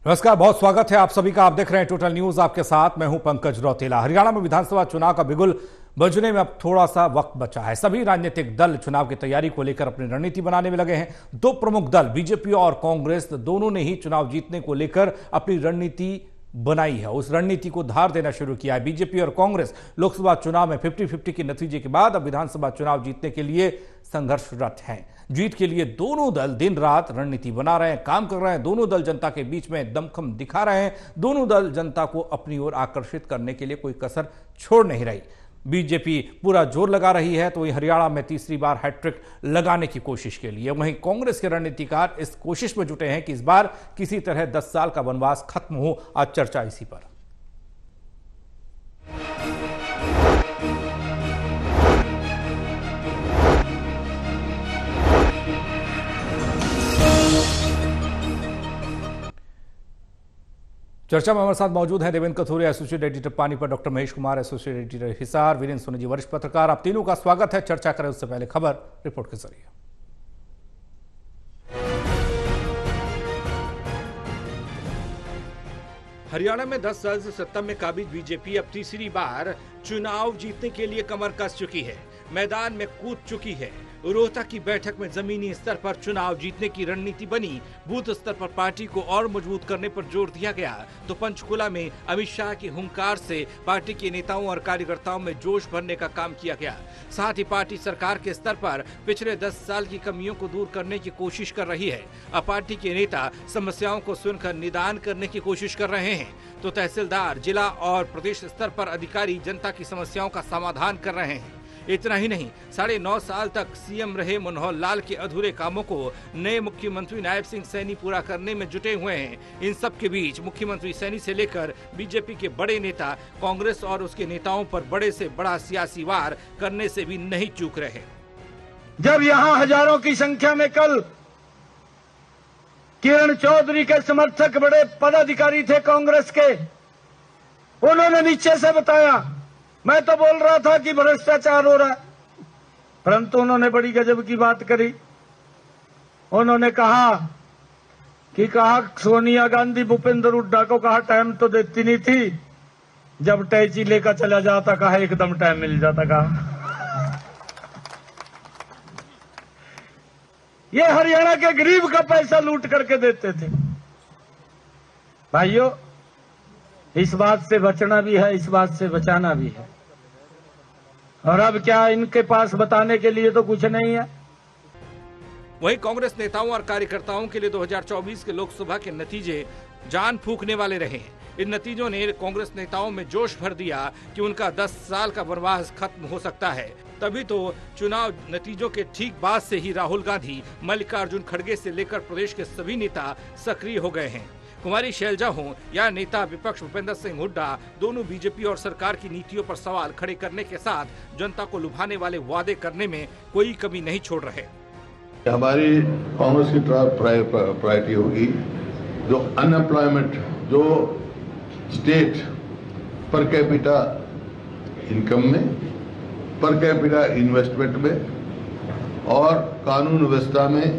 नमस्कार, बहुत स्वागत है आप सभी का। आप देख रहे हैं टोटल न्यूज, आपके साथ मैं हूं पंकज रौतेला। हरियाणा में विधानसभा चुनाव का बिगुल बजने में अब थोड़ा सा वक्त बचा है। सभी राजनीतिक दल चुनाव की तैयारी को लेकर अपनी रणनीति बनाने में लगे हैं। दो प्रमुख दल बीजेपी और कांग्रेस दोनों ने ही चुनाव जीतने को लेकर अपनी रणनीति बनाई है। उस रणनीति को धार देना शुरू किया है। बीजेपी और कांग्रेस लोकसभा चुनाव में 50-50 के नतीजे के बाद अब विधानसभा चुनाव जीतने के लिए संघर्षरत हैं। जीत के लिए दोनों दल दिन रात रणनीति बना रहे हैं, काम कर रहे हैं। दोनों दल जनता के बीच में दमखम दिखा रहे हैं। दोनों दल जनता को अपनी ओर आकर्षित करने के लिए कोई कसर छोड़ नहीं रही। बीजेपी पूरा जोर लगा रही है तो वहीं हरियाणा में तीसरी बार हैट्रिक लगाने की कोशिश के लिए, वहीं कांग्रेस के रणनीतिकार इस कोशिश में जुटे हैं कि इस बार किसी तरह 10 साल का वनवास खत्म हो। आज चर्चा इसी पर। चर्चा में हमारे साथ मौजूद हैं Devendra Kathoria, associate editor Panipat, doctor Mahesh Kumar, associate editor Hisar, Virendra Soni ji, वरिष्ठ पत्रकार। आप तीनों का स्वागत है। चर्चा करें उससे पहले खबर रिपोर्ट के जरिए। हरियाणा में 10 साल से सत्ता में काबिज बीजेपी अब तीसरी बार चुनाव जीतने के लिए कमर कस चुकी है, मैदान में कूद चुकी है। रोहतक की बैठक में जमीनी स्तर पर चुनाव जीतने की रणनीति बनी। बूथ स्तर पर पार्टी को और मजबूत करने पर जोर दिया गया तो पंचकुला में अमित शाह की हुंकार से पार्टी के नेताओं और कार्यकर्ताओं में जोश भरने का काम किया गया। साथ ही पार्टी सरकार के स्तर पर पिछले 10 साल की कमियों को दूर करने की कोशिश कर रही है। अब पार्टी के नेता समस्याओं को सुनकर निदान करने की कोशिश कर रहे हैं तो तहसीलदार, जिला और प्रदेश स्तर पर अधिकारी जनता की समस्याओं का समाधान कर रहे हैं। इतना ही नहीं, 9.5 साल तक सीएम रहे मनोहर लाल के अधूरे कामों को नए मुख्यमंत्री नायब सिंह सैनी पूरा करने में जुटे हुए हैं। इन सब के बीच मुख्यमंत्री सैनी से लेकर बीजेपी के बड़े नेता कांग्रेस और उसके नेताओं पर बड़े से बड़ा सियासी वार करने से भी नहीं चूक रहे। जब यहाँ हजारों की संख्या में कल किरण चौधरी के समर्थक बड़े पदाधिकारी थे कांग्रेस के, उन्होंने नीचे से बताया, मैं तो बोल रहा था कि भ्रष्टाचार हो रहा है, परंतु उन्होंने बड़ी गजब की बात करी। उन्होंने कहा सोनिया गांधी भूपेंद्र हुड्डा को कहा टाइम तो देती नहीं थी, जब टैची लेकर चला जाता कहा एकदम टाइम मिल जाता कहा। ये हरियाणा के गरीब का पैसा लूट करके देते थे। भाइयों, इस बात से बचना भी है, इस बात से बचाना भी है। और अब क्या इनके पास बताने के लिए तो कुछ नहीं है। वहीं कांग्रेस नेताओं और कार्यकर्ताओं के लिए 2024 के लोकसभा के नतीजे जान फूंकने वाले रहे। इन नतीजों ने कांग्रेस नेताओं में जोश भर दिया कि उनका 10 साल का वनवास खत्म हो सकता है। तभी तो चुनाव नतीजों के ठीक बाद से ही राहुल गांधी, मल्लिकार्जुन खड़गे से लेकर प्रदेश के सभी नेता सक्रिय हो गए हैं। कुमारी शैलजा हों या नेता विपक्ष भूपेंद्र सिंह हुड्डा, दोनों बीजेपी और सरकार की नीतियों पर सवाल खड़े करने के साथ जनता को लुभाने वाले वादे करने में कोई कमी नहीं छोड़ रहे। हमारी कांग्रेस की प्रायोरिटी होगी जो अनएम्प्लॉयमेंट, जो स्टेट पर कैपिटा इनकम में, पर कैपिटा इन्वेस्टमेंट में और कानून व्यवस्था में,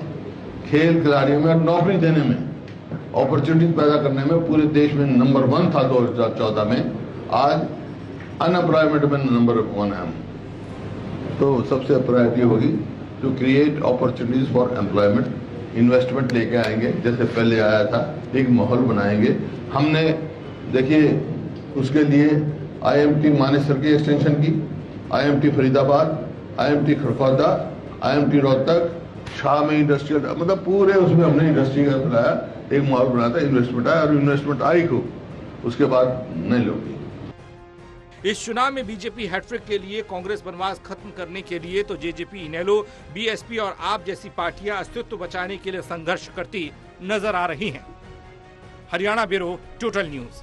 खेल खिलाड़ियों में नौकरी देने में, अपॉर्चुनिटी पैदा करने में पूरे देश में नंबर 1 था 2014 में। आज अनएम्प्लॉयमेंट में नंबर 1 है हम। तो सबसे प्रायोरिटी होगी to create opportunities for employment, investment लेके आएंगे जैसे पहले आया था, एक माहौल बनाएंगे। हमने देखिए उसके लिए आईएमटी मानेसर की एक्सटेंशन की, IMT Faridabad, IMT Kharkhoda, IMT Rohtak, शाह में इंडस्ट्रियल, मतलब पूरे उसमें हमने इंडस्ट्री का बनाया, एक माहौल बनाया था, इन्वेस्टमेंट आया और इन्वेस्टमेंट आई को उसके बाद नहीं लोगी। इस चुनाव में बीजेपी हैट्रिक के लिए, कांग्रेस वनवास खत्म करने के लिए तो जेजेपी, इनेलो, बीएसपी और आप जैसी पार्टियां अस्तित्व बचाने के लिए संघर्ष करती नजर आ रही हैं। Haryana bureau, total news.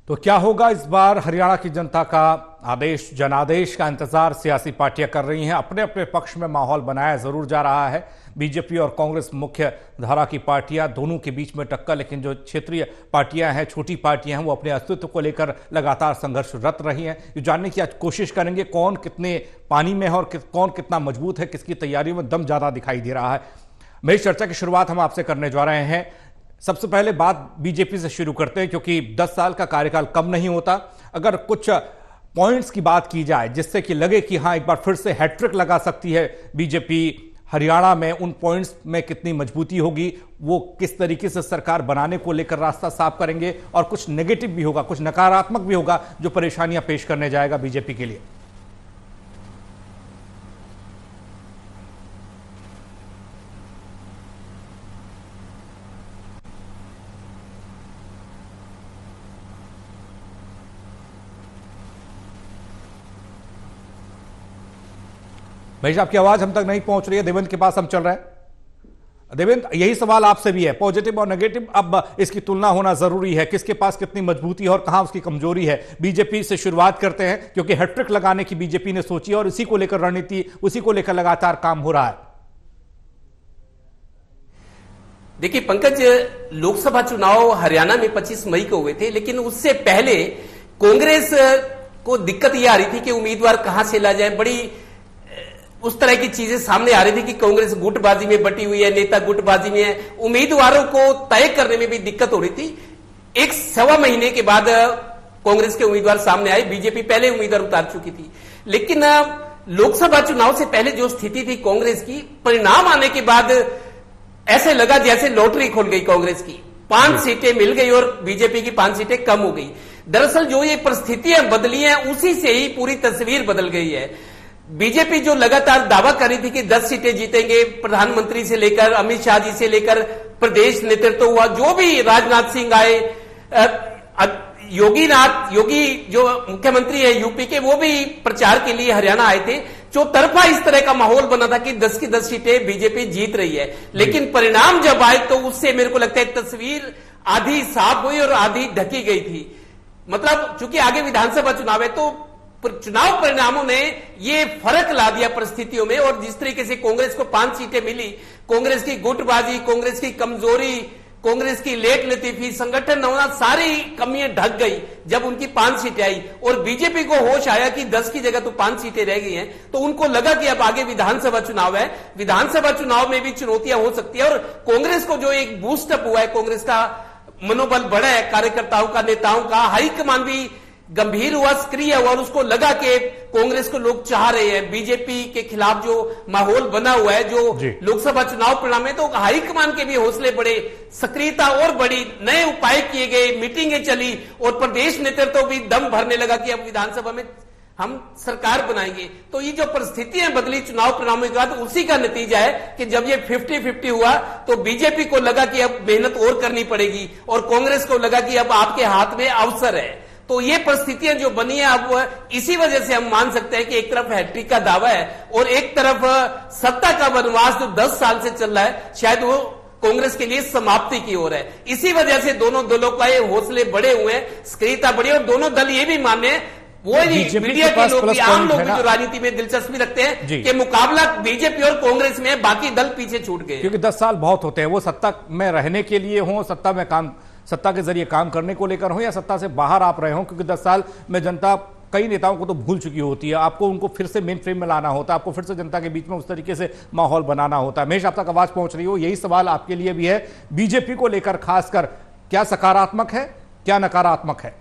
तो तो क्या होगा इस बार? हरियाणा की जनता का आदेश, जनादेश का इंतजार सियासी पार्टियां कर रही हैं। अपने अपने पक्ष में माहौल बनाया जरूर जा रहा है। बीजेपी और कांग्रेस मुख्य धारा की पार्टियां, दोनों के बीच में टक्कर, लेकिन जो क्षेत्रीय पार्टियां हैं, छोटी पार्टियां हैं, वो अपने अस्तित्व को लेकर लगातार संघर्षरत रही हैं। ये जानने की आज कोशिश करेंगे कौन कितने पानी में है और कौन कितना मजबूत है, किसकी तैयारियों में दम ज्यादा दिखाई दे रहा है। मेरी चर्चा की शुरुआत हम आपसे करने जा रहे हैं। सबसे पहले बात बीजेपी से शुरू करते हैं, क्योंकि 10 साल का कार्यकाल कम नहीं होता। अगर कुछ पॉइंट्स की बात की जाए जिससे कि लगे कि हां एक बार फिर से हैट्रिक लगा सकती है बीजेपी हरियाणा में, उन पॉइंट्स में कितनी मजबूती होगी, वो किस तरीके से सरकार बनाने को लेकर रास्ता साफ करेंगे, और कुछ नेगेटिव भी होगा, कुछ नकारात्मक भी होगा जो परेशानियां पेश करने जाएगा बीजेपी के लिए। महेश, आपकी आवाज हम तक नहीं पहुंच रही है। देवेंद्र के पास हम चल रहे हैं। देवेंद्र, यही सवाल आपसे भी है, पॉजिटिव और नेगेटिव अब इसकी तुलना होना जरूरी है। किसके पास कितनी मजबूती है और कहां उसकी कमजोरी है? बीजेपी से शुरुआत करते हैं, क्योंकि हैट्रिक लगाने की बीजेपी ने सोची और इसी को लेकर रणनीति, उसी को लेकर लगातार काम हो रहा है। देखिए पंकज, लोकसभा चुनाव हरियाणा में 25 मई को हुए थे, लेकिन उससे पहले कांग्रेस को दिक्कत यह आ रही थी कि उम्मीदवार कहां से ला जाए। बड़ी उस तरह की चीजें सामने आ रही थी कि कांग्रेस गुटबाजी में बटी हुई है, नेता गुटबाजी में है, उम्मीदवारों को तय करने में भी दिक्कत हो रही थी। एक सवा महीने के बाद कांग्रेस के उम्मीदवार सामने आए। बीजेपी पहले उम्मीदवार उतार चुकी थी, लेकिन लोकसभा चुनाव से पहले जो स्थिति थी कांग्रेस की, परिणाम आने के बाद ऐसे लगा जैसे लॉटरी खुल गई कांग्रेस की। 5 सीटें मिल गई और बीजेपी की 5 सीटें कम हो गई। दरअसल जो ये परिस्थितियां बदली हैं, उसी से ही पूरी तस्वीर बदल गई है। बीजेपी जो लगातार दावा कर रही थी कि 10 सीटें जीतेंगे, प्रधानमंत्री से लेकर अमित शाह जी से लेकर प्रदेश नेतृत्व हुआ, जो भी राजनाथ सिंह आए, योगी जो मुख्यमंत्री है यूपी के, वो भी प्रचार के लिए हरियाणा आए थे। चौतरफा इस तरह का माहौल बना था कि 10 की 10 सीटें बीजेपी जीत रही है। लेकिन परिणाम जब आए तो उससे मेरे को लगता है तस्वीर आधी साफ हुई और आधी ढकी गई थी। मतलब चूंकि आगे विधानसभा चुनाव है, तो चुनाव परिणामों ने ये फर्क ला दिया परिस्थितियों में। और जिस तरीके से कांग्रेस को 5 सीटें मिली, कांग्रेस की गुटबाजी, कांग्रेस की कमजोरी, कांग्रेस की लेट लतीफी, संगठन न होना, सारी कमियां ढक गई जब उनकी 5 सीटें आई। और बीजेपी को होश आया कि 10 की जगह तो 5 सीटें रह गई हैं, तो उनको लगा कि अब आगे विधानसभा चुनाव है, विधानसभा चुनाव में भी चुनौतियां हो सकती है। और कांग्रेस को जो एक बूस्टअप हुआ है, कांग्रेस का मनोबल बढ़ा है, कार्यकर्ताओं का, नेताओं का, हाईकमान भी गंभीर हुआ, सक्रिय हुआ, और उसको लगा कि कांग्रेस को लोग चाह रहे हैं। बीजेपी के खिलाफ जो माहौल बना हुआ है, जो लोकसभा चुनाव परिणाम है, तो हाईकमान के भी हौसले बढ़े, सक्रियता और बढ़ी, नए उपाय किए गए, मीटिंगें चली, और प्रदेश नेतृत्व भी दम भरने लगा कि अब विधानसभा में हम सरकार बनाएंगे। तो ये जो परिस्थितियां बदली चुनाव परिणामों के बाद, उसी का नतीजा है कि जब ये 50-50 हुआ तो बीजेपी को लगा कि अब मेहनत और करनी पड़ेगी, और कांग्रेस को लगा कि अब आपके हाथ में अवसर है। तो ये परिस्थितियां जो बनी है, अब इसी वजह से हम मान सकते हैं कि एक तरफ हैट्रिक का दावा है और एक तरफ सत्ता का वनवास जो 10 साल से चल रहा है, शायद वो कांग्रेस के लिए समाप्ति की ओर है। इसी वजह से दोनों दलों का ये हौसले बढ़े हुए हैं, सक्रियता बढ़ी, और दोनों दल ये भी मानने हैं, वो नहीं मीडिया के लोग भी, आम लोग भी जो राजनीति में दिलचस्पी रखते हैं कि मुकाबला बीजेपी और कांग्रेस में, बाकी दल पीछे छूट गए। क्योंकि 10 साल बहुत होते हैं, वो सत्ता में रहने के लिए हो, सत्ता के जरिए काम करने को लेकर हो, या सत्ता से बाहर आप रहे हो, क्योंकि 10 साल में जनता कई नेताओं को तो भूल चुकी होती है। आपको उनको फिर से मेन फ्रेम में लाना होता है, आपको फिर से जनता के बीच में उस तरीके से माहौल बनाना होता है। महेश, आप तक आवाज पहुंच रही हो, यही सवाल आपके लिए भी है बीजेपी को लेकर, खासकर क्या सकारात्मक है, क्या नकारात्मक है?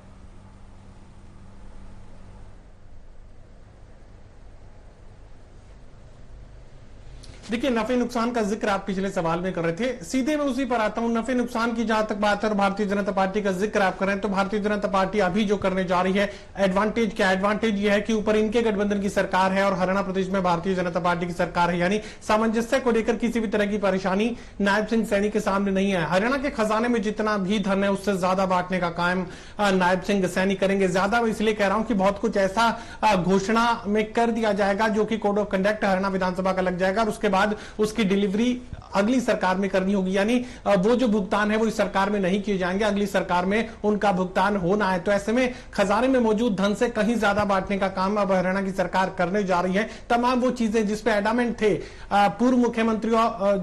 देखिए, नफे नुकसान का जिक्र आप पिछले सवाल में कर रहे थे, सीधे मैं उसी पर आता हूं। नफे नुकसान की जहां तक बात है और भारतीय जनता पार्टी का जिक्र आप कर रहे हैं, तो भारतीय जनता पार्टी अभी जो करने जा रही है, एडवांटेज क्या? एडवांटेज यह है कि ऊपर इनके गठबंधन की सरकार है और हरियाणा प्रदेश में भारतीय जनता पार्टी की सरकार है, यानी सामंजस्य को लेकर किसी भी तरह की परेशानी नायब सिंह सैनी के सामने नहीं है। हरियाणा के खजाने में जितना भी धन है, उससे ज्यादा बांटने का काम नायब सिंह सैनी करेंगे। ज्यादा मैं इसलिए कह रहा हूं कि बहुत कुछ ऐसा घोषणा में कर दिया जाएगा जो कि कोड ऑफ कंडक्ट हरियाणा विधानसभा का लग जाएगा, और उसके बाद उसकी डिलीवरी अगली सरकार में करनी होगी, यानी वो जो भुगतान है वो इस सरकार में नहीं किए जाएंगे, अगली सरकार में उनका भुगतान होना है। तो ऐसे में खजाने में मौजूद धन से कहीं ज्यादा बांटने का काम अब हरियाणा की सरकार करने जा रही है। तमाम वो चीजें जिसपे एडामेंट थे पूर्व मुख्यमंत्री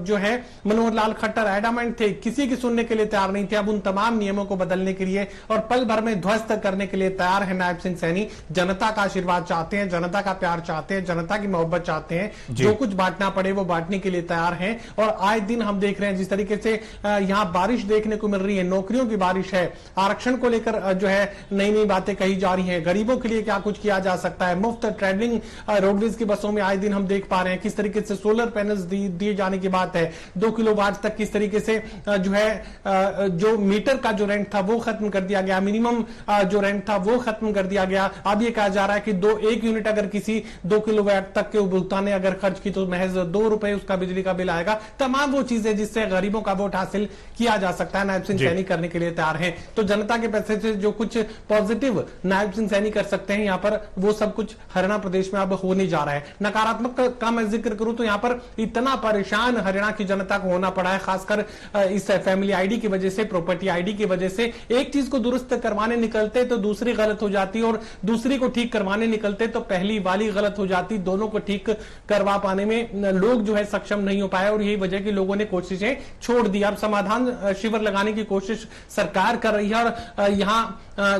जो है मनोहर लाल खट्टर एडामेंट थे, किसी की सुनने के लिए तैयार नहीं थे, अब उन तमाम नियमों को बदलने के लिए और पल भर में ध्वस्त करने के लिए तैयार है नायब सिंह सैनी। जनता का आशीर्वाद चाहते हैं, जनता का प्यार चाहते हैं, जनता की मोहब्बत चाहते हैं, जो कुछ बांटना पड़े वो बांटने के लिए तैयार हैं। और आए दिन हम देख रहे हैं जिस तरीके से यहां बारिश देखने को मिल रही है, नौकरियों की बारिश है, आरक्षण को लेकर जो है नई नई बातें कही जा रही हैं, गरीबों के लिए क्या कुछ किया जा सकता है, मुफ्त ट्रेवलिंग रोडवेज की बसों में आए दिन हम देख पा रहे हैं किस तरीके से सोलर पैनल्स दिए जाने की बात है, 2 किलोवाट तक किस तरीके से जो है जो मीटर का जो रेंट था वो खत्म कर दिया गया, मिनिमम जो रेंट था वो खत्म कर दिया गया। अब ये कहा जा रहा है कि 1 यूनिट अगर किसी 2 किलोवाट तक के उपभोक्ता ने अगर खर्च की तो महज 2 रुपए उसका बिजली का बिल आएगा। तमाम वो चीजें जिससे गरीबों का वोट हासिल किया जा सकता है, नायब सिंह सैनी करने के लिए तैयार है। तो जनता के पैसे से जो कुछ पॉजिटिव नायब सिंह सैनी कर सकते हैं यहाँ पर, वो सब कुछ हरियाणा प्रदेश में अब होने जा रहा है। नकारात्मक का मैं जिक्र करूं तो यहाँ पर इतना परेशान हरियाणा की जनता को होना पड़ा है, खासकर इस फैमिली आईडी की वजह से, प्रॉपर्टी आईडी की वजह से। एक चीज को दुरुस्त करवाने निकलते तो दूसरी गलत हो जाती और दूसरी को ठीक करवाने निकलते तो पहली वाली गलत हो जाती। दोनों को ठीक करवा पाने में लोग जो है सक्षम नहीं हो पाए और यही वजह कि लोगों ने कोशिशें छोड़ दी। अब समाधान शिविर लगाने की कोशिश सरकार कर रही है और यहां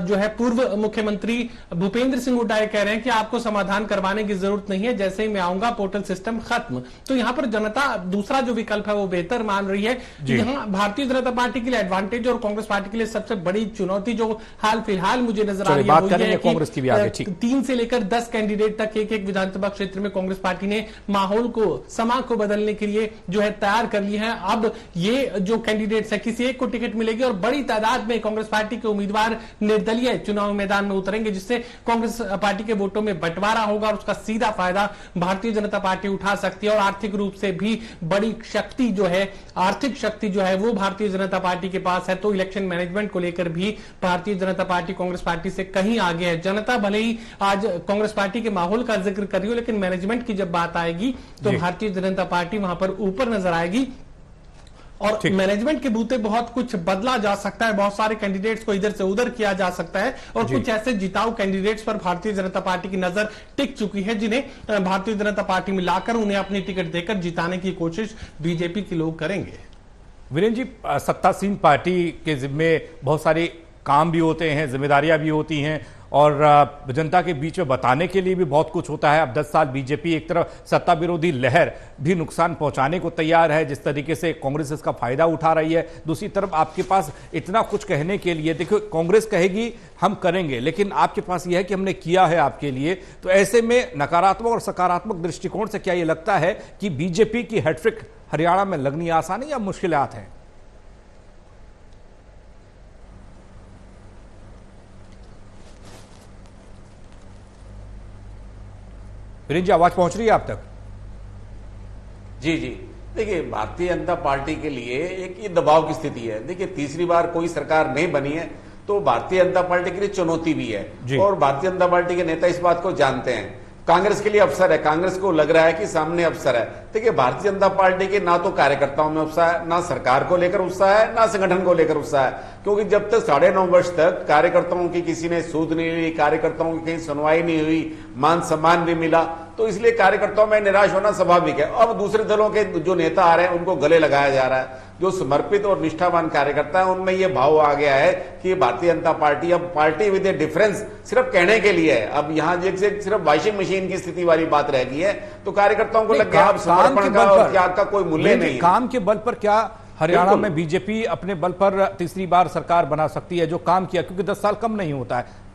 जो है पूर्व मुख्यमंत्री भूपेंद्र सिंह हुड्डा कह रहे हैं कि आपको समाधान करवाने की जरूरत नहीं है, जैसे ही मैं आऊंगा पोर्टल सिस्टम खत्म। तो यहां पर जनता दूसरा जो विकल्प है वो बेहतर मान रही है। यहां भारतीय जनता पार्टी के लिए एडवांटेज और कांग्रेस पार्टी के लिए सबसे बड़ी चुनौती जो हाल फिलहाल मुझे नजर आ रही है वो ये है कि 3 से लेकर 10 कैंडिडेट तक एक विधानसभा क्षेत्र में कांग्रेस पार्टी ने माहौल को, समाज को बदलने के लिए जो है तैयार कर लिया है। अब ये जो कैंडिडेट्स है किसी एक को टिकट मिलेगी और बड़ी तादाद में कांग्रेस पार्टी के उम्मीदवार निर्दलीय चुनाव मैदान में उतरेंगे, जिससे कांग्रेस पार्टी के वोटों में बंटवारा होगा और उसका सीधा फायदा भारतीय जनता पार्टी उठा सकती है। और आर्थिक रूप से भी बड़ी शक्ति जो है, आर्थिक शक्ति जो है वो भारतीय जनता पार्टी के पास है। तो इलेक्शन मैनेजमेंट को लेकर भी भारतीय जनता पार्टी कांग्रेस पार्टी से कहीं आगे है। जनता भले ही आज कांग्रेस पार्टी के माहौल का जिक्र कर रही हो, लेकिन मैनेजमेंट की जब बात आएगी तो भारतीय जनता पार्टी वहां पर ऊपर नजर आएगी और मैनेजमेंट के बूते बहुत कुछ बदला जा सकता है। बहुत सारे कैंडिडेट्स को इधर से उधर किया जा सकता है और कुछ ऐसे जिताऊ कैंडिडेट्स पर भारतीय जनता पार्टी की नजर टिक चुकी है, जिन्हें भारतीय जनता पार्टी में लाकर उन्हें अपनी टिकट देकर जिताने की कोशिश बीजेपी के लोग करेंगे। वीरेंद्र जी, सत्तासीन पार्टी के जिम्मे बहुत सारे काम भी होते हैं, जिम्मेदारियां भी होती हैं और जनता के बीच में बताने के लिए भी बहुत कुछ होता है। अब 10 साल बीजेपी एक तरफ सत्ता विरोधी लहर भी नुकसान पहुंचाने को तैयार है, जिस तरीके से कांग्रेस इसका फायदा उठा रही है, दूसरी तरफ आपके पास इतना कुछ कहने के लिए। देखो, कांग्रेस कहेगी हम करेंगे, लेकिन आपके पास यह है कि हमने किया है आपके लिए। तो ऐसे में नकारात्मक और सकारात्मक दृष्टिकोण से क्या यह लगता है कि बीजेपी की हैट्रिक हरियाणा में लगनी आसान है या मुश्किलात हैं? वीरेंद्र जी, आवाज पहुंच रही है आप तक? जी जी, देखिए भारतीय जनता पार्टी के लिए एक ये दबाव की स्थिति है। देखिए तीसरी बार कोई सरकार नहीं बनी है तो भारतीय जनता पार्टी के लिए चुनौती भी है और भारतीय जनता पार्टी के नेता इस बात को जानते हैं। कांग्रेस के लिए अवसर है, कांग्रेस को लग रहा है कि सामने अवसर है। देखिए भारतीय जनता पार्टी के ना तो कार्यकर्ताओं में उत्साह है, ना सरकार को लेकर उत्साह है, ना संगठन को लेकर उत्साह है, क्योंकि जब तक 9.5 वर्ष तक कार्यकर्ताओं की किसी ने सूद नहीं ली, कार्यकर्ताओं की कहीं सुनवाई नहीं हुई, मान सम्मान नहीं मिला, तो इसलिए कार्यकर्ताओं में निराश होना स्वाभाविक है। अब दूसरे दलों के जो नेता आ रहे हैं उनको गले लगाया जा रहा है। जो समर्पित और निष्ठावान कार्यकर्ता है उनमें यह भाव आ गया है कि भारतीय जनता पार्टी अब पार्टी विद ए डिफरेंस सिर्फ कहने के लिए है। अब यहां जैसे सिर्फ वॉशिंग मशीन की स्थिति वाली बात रह गई है, तो कार्यकर्ताओं को लग गया अब समर्पण का और त्याग का कोई मूल्य नहीं। काम के बल पर क्या हरियाणा में बीजेपी अपने बल पर तीसरी बार सरकार बना सकती है, जो काम किया? क्योंकि 10 साल कम नहीं होता है।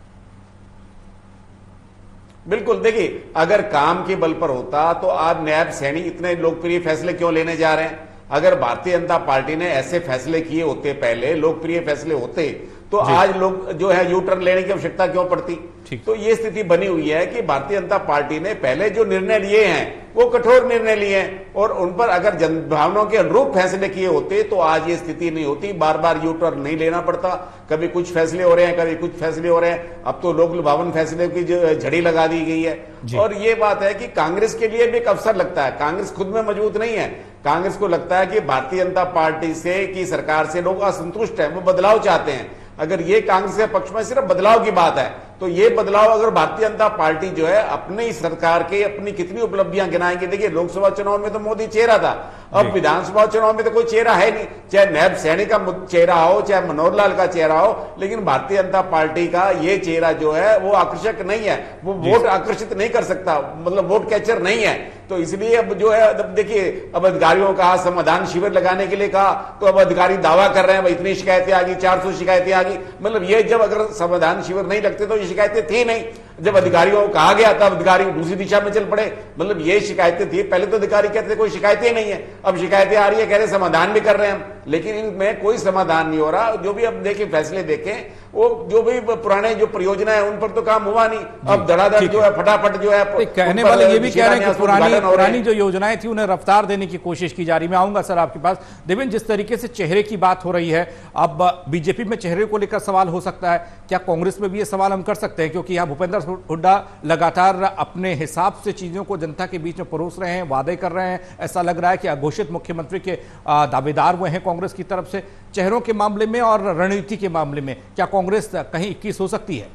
बिल्कुल, देखिए अगर काम के बल पर होता तो आज नायब सैनी इतने लोकप्रिय फैसले क्यों लेने जा रहे हैं? अगर भारतीय जनता पार्टी ने ऐसे फैसले किए होते, पहले लोकप्रिय फैसले होते, तो आज लोग जो है यू टर्न लेने की आवश्यकता क्यों पड़ती? तो ये स्थिति बनी हुई है कि भारतीय जनता पार्टी ने पहले जो निर्णय लिए हैं वो कठोर निर्णय लिए हैं और उन पर अगर जनभावनाओं के अनुरूप फैसले किए होते तो आज ये स्थिति नहीं होती। बार बार यू टर्न नहीं लेना पड़ता, कभी कुछ फैसले हो रहे हैं, कभी कुछ फैसले हो रहे हैं। अब तो लोक लुभावन फैसले की झड़ी लगा दी गई है और ये बात है कि कांग्रेस के लिए भी एक अवसर लगता है। कांग्रेस खुद में मजबूत नहीं है, कांग्रेस को लगता है कि भारतीय जनता पार्टी से की सरकार से लोग असंतुष्ट हैं, वो बदलाव चाहते हैं। अगर ये कांग्रेस के पक्ष में सिर्फ बदलाव की बात है तो ये बदलाव अगर भारतीय जनता पार्टी जो है अपनी सरकार के अपनी कितनी उपलब्धियां गिनाएंगे। देखिए लोकसभा चुनाव में तो मोदी चेहरा था, अब विधानसभा चुनाव में तो कोई चेहरा है नहीं, चाहे नैब सैनी का चेहरा हो चाहे मनोहर लाल का चेहरा हो, लेकिन भारतीय जनता पार्टी का ये चेहरा जो है वो आकर्षक नहीं है, वो वोट आकर्षित नहीं कर सकता, मतलब वोट कैचर नहीं है। तो इसलिए अब जो है, अब देखिए अब अधिकारियों का समाधान शिविर लगाने के लिए कहा तो अब अधिकारी दावा कर रहे हैं इतनी शिकायतें आ गई, 400 शिकायतें आ गई। मतलब ये जब अगर समाधान शिविर नहीं लगते तो ये शिकायतें थी नहीं, जब अधिकारियों को कहा गया तब अधिकारी दूसरी दिशा में चल पड़े। मतलब ये शिकायतें थी, पहले तो अधिकारी कहते थे कोई शिकायतें नहीं है, अब शिकायतें आ रही है, कह रहे समाधान भी कर रहे हैं हम, लेकिन इनमें कोई समाधान नहीं हो रहा। जो भी अब देखें फैसले देखें, वो जो भी पुराने जो परियोजना है उन पर तो काम हुआ नहीं, अब धड़ाधड़ जो है फटाफट जो है कहने वाले ये भी कह रहे हैं कि पुरानी जो योजनाएं थी उन्हें रफ्तार देने की कोशिश की जा रही है। मैं आऊंगा सर आपके पास। देवेंद्र, जिस तरीके से चेहरे की बात हो रही है, अब बीजेपी में चेहरे को लेकर सवाल हो सकता है, क्या कांग्रेस में भी ये सवाल हम कर सकते हैं? क्योंकि यहाँ भूपेंद्र हुड्डा लगातार अपने हिसाब से चीजों को जनता के बीच में परोस रहे हैं, वादे कर रहे हैं, ऐसा लग रहा है कि अघोषित मुख्यमंत्री के दावेदार वो हैं कांग्रेस की तरफ से। चेहरों के मामले में और रणनीति के मामले में क्या कांग्रेस कहीं 21 हो सकती है?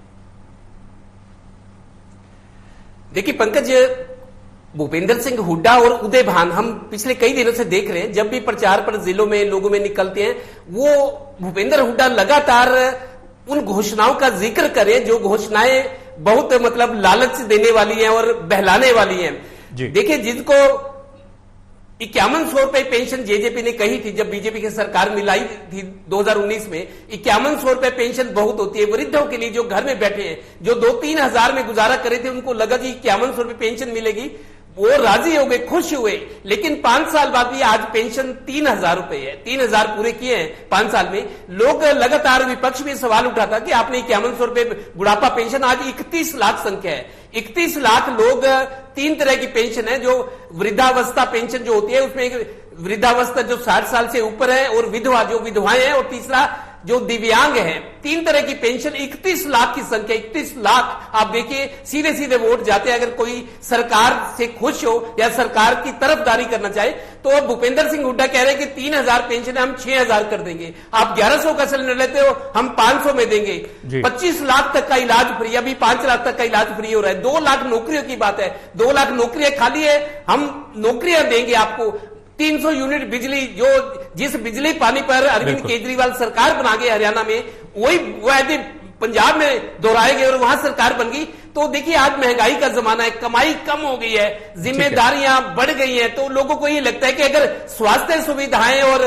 देखिए पंकज, भूपेंद्र सिंह हुड्डा और उदय भान हम पिछले कई दिनों से देख रहे हैं, जब भी प्रचार पर जिलों में लोगों में निकलते हैं, वो भूपेंद्र हुड्डा लगातार उन घोषणाओं का जिक्र करें जो घोषणाएं बहुत मतलब लालच देने वाली हैं और बहलाने वाली हैं। देखिए, जिनको 5100 रुपए पेंशन जेजेपी ने कही थी जब बीजेपी की सरकार मिलाई थी 2019 में, 5100 रुपए पेंशन बहुत होती है वृद्धों के लिए जो घर में बैठे हैं, जो 2-3 हजार में गुजारा करे थे, उनको लगा कि 5100 रुपए पेंशन मिलेगी, वो राजी हो गए, खुश हुए। लेकिन 5 साल बाद भी आज पेंशन 3000 रुपए है, 3000 पूरे किए हैं 5 साल में। लोग लगातार, विपक्ष भी सवाल उठाता कि आपने 5100 रुपए बुढ़ापा पेंशन, आज 31 लाख संख्या है, 31 लाख लोग 3 तरह की पेंशन है, जो वृद्धावस्था पेंशन जो होती है उसमें वृद्धावस्था जो 60 साल से ऊपर है, और विधवा जो विधवाएं हैं, और तीसरा जो दिव्यांग हैं। 3 तरह की पेंशन, 31 लाख की संख्या, 31 लाख। आप देखिए सीधे सीधे वोट जाते हैं। अगर कोई सरकार से खुश हो या सरकार की तरफदारी करना चाहे तो अब भूपेंद्र सिंह हुड्डा कह रहे हैं कि 3000 पेंशन है, हम 6000 कर देंगे। आप 1100 का सिलेंडर लेते हो, हम 500 में देंगे। 25 लाख तक का इलाज फ्री, अभी 5 लाख तक का इलाज फ्री हो रहा है। 2 लाख नौकरियों की बात है, 2 लाख नौकरियां खाली है, हम नौकरियां देंगे आपको। 300 यूनिट बिजली, जो जिस बिजली पानी पर अरविंद केजरीवाल सरकार बना गए हरियाणा में, वही वायदे पंजाब में दोहराए गए और वहां सरकार बन गई। तो देखिए आज महंगाई का जमाना है, कमाई कम हो गई है, जिम्मेदारियां बढ़ गई हैं, तो लोगों को ये लगता है कि अगर स्वास्थ्य सुविधाएं और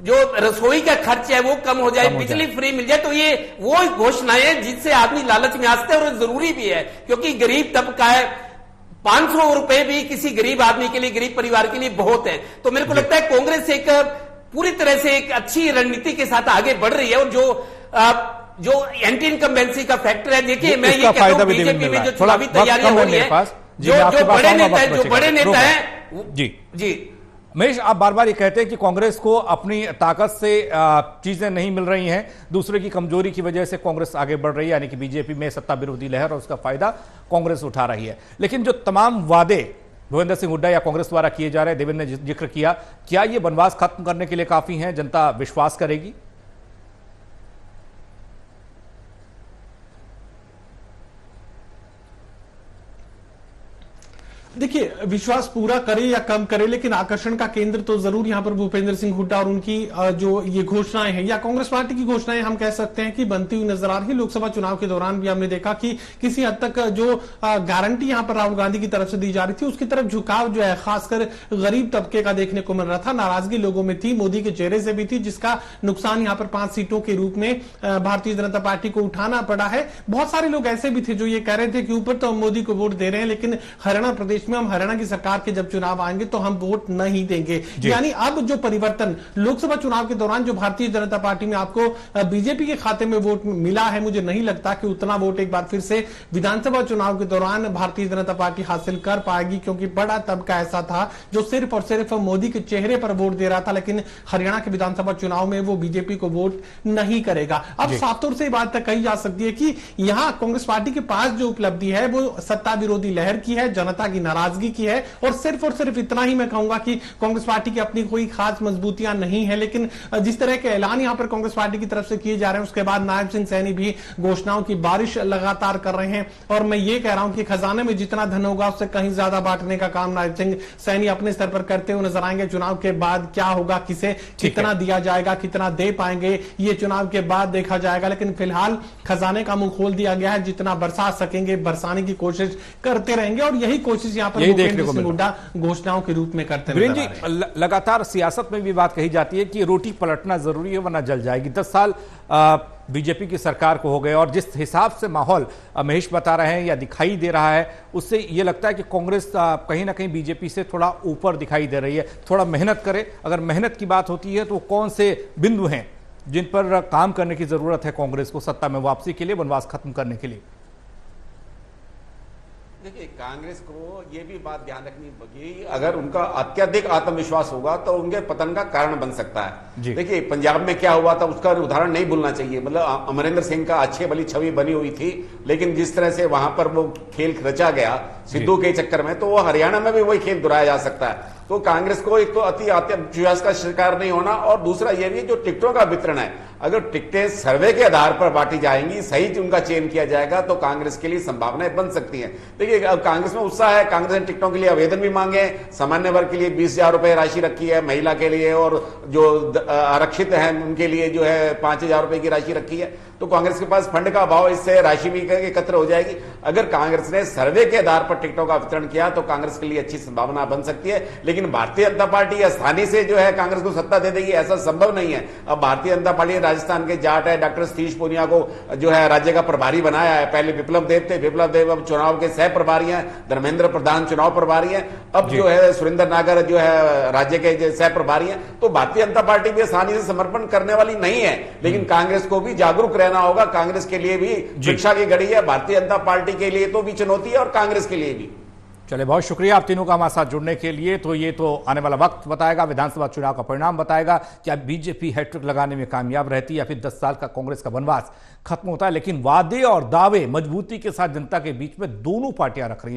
जो रसोई का खर्च है वो कम हो जाए, बिजली फ्री मिल जाए, तो ये वो घोषणाएं हैं जिससे आदमी लालच में आते हैं। और जरूरी भी है क्योंकि गरीब तबका है, 500 रुपए भी किसी गरीब आदमी के लिए, गरीब परिवार के लिए बहुत है। तो मेरे को लगता है कांग्रेस एक पूरी तरह से एक अच्छी रणनीति के साथ आगे बढ़ रही है। और जो एंटी इनकम्बेंसी का फैक्टर है, देखिए मैं ये कहता हूं बीजेपी में जो चुनावी तैयारियां हो रही है, जो बड़े नेता है जी महेश, आप बार बार ये कहते हैं कि कांग्रेस को अपनी ताकत से चीजें नहीं मिल रही हैं, दूसरे की कमजोरी की वजह से कांग्रेस आगे बढ़ रही है, यानी कि बीजेपी में सत्ता विरोधी लहर और उसका फायदा कांग्रेस उठा रही है। लेकिन जो तमाम वादे भूपेंद्र सिंह हुड्डा या कांग्रेस द्वारा किए जा रहे हैं, देवेंद्र ने जिक्र किया, क्या ये वनवास खत्म करने के लिए काफी है? जनता विश्वास करेगी? देखिए, विश्वास पूरा करे या कम करे, लेकिन आकर्षण का केंद्र तो जरूर यहां पर भूपेंद्र सिंह हुड्डा और उनकी जो ये घोषणाएं हैं या कांग्रेस पार्टी की घोषणाएं हम कह सकते हैं कि बनती हुई नजर आ रही है। लोकसभा चुनाव के दौरान भी हमने देखा कि किसी हद तक जो गारंटी यहां पर राहुल गांधी की तरफ से दी जा रही थी, उसकी तरफ झुकाव जो है खासकर गरीब तबके का देखने को मिल रहा था। नाराजगी लोगों में थी, मोदी के चेहरे से भी थी, जिसका नुकसान यहां पर 5 सीटों के रूप में भारतीय जनता पार्टी को उठाना पड़ा है। बहुत सारे लोग ऐसे भी थे जो ये कह रहे थे कि ऊपर तो हम मोदी को वोट दे रहे हैं, लेकिन हरियाणा प्रदेश में हम हरियाणा की सरकार के जब चुनाव आएंगे तो हम वोट नहीं देंगे। यानी अब जो परिवर्तन लोकसभा चुनाव के दौरान जो भारतीय जनता पार्टी में आपको बीजेपी के खाते में वोट मिला है, मुझे नहीं लगता कि उतना वोट एक बार फिर से विधानसभा चुनाव के दौरान भारतीय जनता पार्टी हासिल कर पाएगी, क्योंकि बड़ा तबका ऐसा था जो सिर्फ और सिर्फ मोदी के चेहरे पर वोट दे रहा था, लेकिन हरियाणा के विधानसभा चुनाव में वो बीजेपी को वोट नहीं करेगा। अब साफ तौर से बात तक कही जा सकती है कि यहां कांग्रेस पार्टी के पास जो उपलब्धि है वो सत्ता विरोधी लहर की है, जनता की नाराजगी की है। और सिर्फ इतना ही मैं कहूंगा कि कांग्रेस पार्टी की अपनी कोई खास मजबूतियां नहीं है, लेकिन जिस तरह के ऐलान यहां पर कांग्रेस पार्टी की तरफ से किए जा रहे हैं, उसके बाद नायब सिंह सैनी भी घोषणाओं की बारिश लगातार कर रहे हैं। और मैं ये कह रहा हूं कि खजाने में जितना धन होगा उससे कहीं ज्यादा बांटने का काम नायब सिंह सैनी अपने स्तर पर करते हुए नजर आएंगे। चुनाव के बाद क्या होगा, किसे कितना दिया जाएगा, कितना दे पाएंगे, ये चुनाव के बाद देखा जाएगा। लेकिन फिलहाल खजाने का मुंह खोल दिया गया है, जितना बरसा सकेंगे बरसाने की कोशिश करते रहेंगे। और यही कोशिश यहां पर भूपेंद्र सिंह हुड्डा घोषणाओं के रूप में करते हैं। लगातार सियासत में भी बात कही जाती है कि रोटी पलटना जरूरी है वरना जल जाएगी। 10 साल बीजेपी की सरकार को हो गए और जिस हिसाब से माहौल महेश बता रहे हैं या दिखाई दे रहा है, उससे ये लगता है कि कांग्रेस कहीं ना कहीं बीजेपी से थोड़ा ऊपर दिखाई दे रही है। थोड़ा मेहनत करे। अगर मेहनत की बात होती है तो कौन से बिंदु हैं जिन पर काम करने की जरूरत है कांग्रेस को सत्ता में वापसी के लिए, वनवास खत्म करने के लिए? देखिए, कांग्रेस को ये भी बात ध्यान रखनी होगी, अगर उनका अत्यधिक आत्मविश्वास होगा तो उनके पतन का कारण बन सकता है। देखिए, पंजाब में क्या हुआ था उसका उदाहरण नहीं भूलना चाहिए। मतलब अमरिंदर सिंह का अच्छी भली छवि बनी हुई थी, लेकिन जिस तरह से वहां पर वो खेल रचा गया सिद्धू के चक्कर में, तो वो हरियाणा में भी वही खेल दोहराया जा सकता है। तो कांग्रेस को एक तो अति आत्मविश्वास का शिकार नहीं होना, और दूसरा ये भी जो टिकटों का वितरण है, अगर टिकटें सर्वे के आधार पर बांटी जाएंगी, सही उनका चयन किया जाएगा, तो कांग्रेस के लिए संभावनाएं बन सकती हैं। देखिए, अब कांग्रेस में उत्साह है, कांग्रेस ने टिकटों के लिए आवेदन भी मांगे। सामान्य वर्ग के लिए 20,000 रुपए राशि रखी है, महिला के लिए और जो आरक्षित हैं उनके लिए जो है 5,000 रुपए की राशि रखी है। तो कांग्रेस के पास फंड का अभाव, इससे राशि भी एकत्र हो जाएगी। अगर कांग्रेस ने सर्वे के आधार पर टिकटों का वितरण किया तो कांग्रेस के लिए अच्छी संभावना बन सकती है। लेकिन भारतीय जनता पार्टी आसानी से जो है कांग्रेस को सत्ता दे देगी, ऐसा संभव नहीं है। अब भारतीय जनता पार्टी राजस्थान के जाट है, डॉक्टर सतीश पूनिया को जो है राज्य का प्रभारी बनाया है। पहले विप्लव देव थे, विप्लव देव अब चुनाव के सह प्रभारी हैं। धर्मेंद्र प्रधान चुनाव प्रभारी हैं। अब जो है सुरेंद्र नागर जो है राज्य के सह प्रभारी हैं। तो भारतीय जनता पार्टी भी आसानी से समर्पण करने वाली नहीं है, लेकिन कांग्रेस को भी जागरूक रहना होगा। कांग्रेस के लिए भी शिक्षा की घड़ी है, भारतीय जनता पार्टी के लिए तो भी चुनौती है और कांग्रेस के लिए भी। चले, बहुत शुक्रिया आप तीनों का हमारे साथ जुड़ने के लिए। तो ये तो आने वाला वक्त बताएगा, विधानसभा चुनाव का परिणाम बताएगा कि अब बीजेपी हैट्रिक लगाने में कामयाब रहती है या फिर 10 साल का कांग्रेस का वनवास खत्म होता है। लेकिन वादे और दावे मजबूती के साथ जनता के बीच में दोनों पार्टियां रख रही हैं।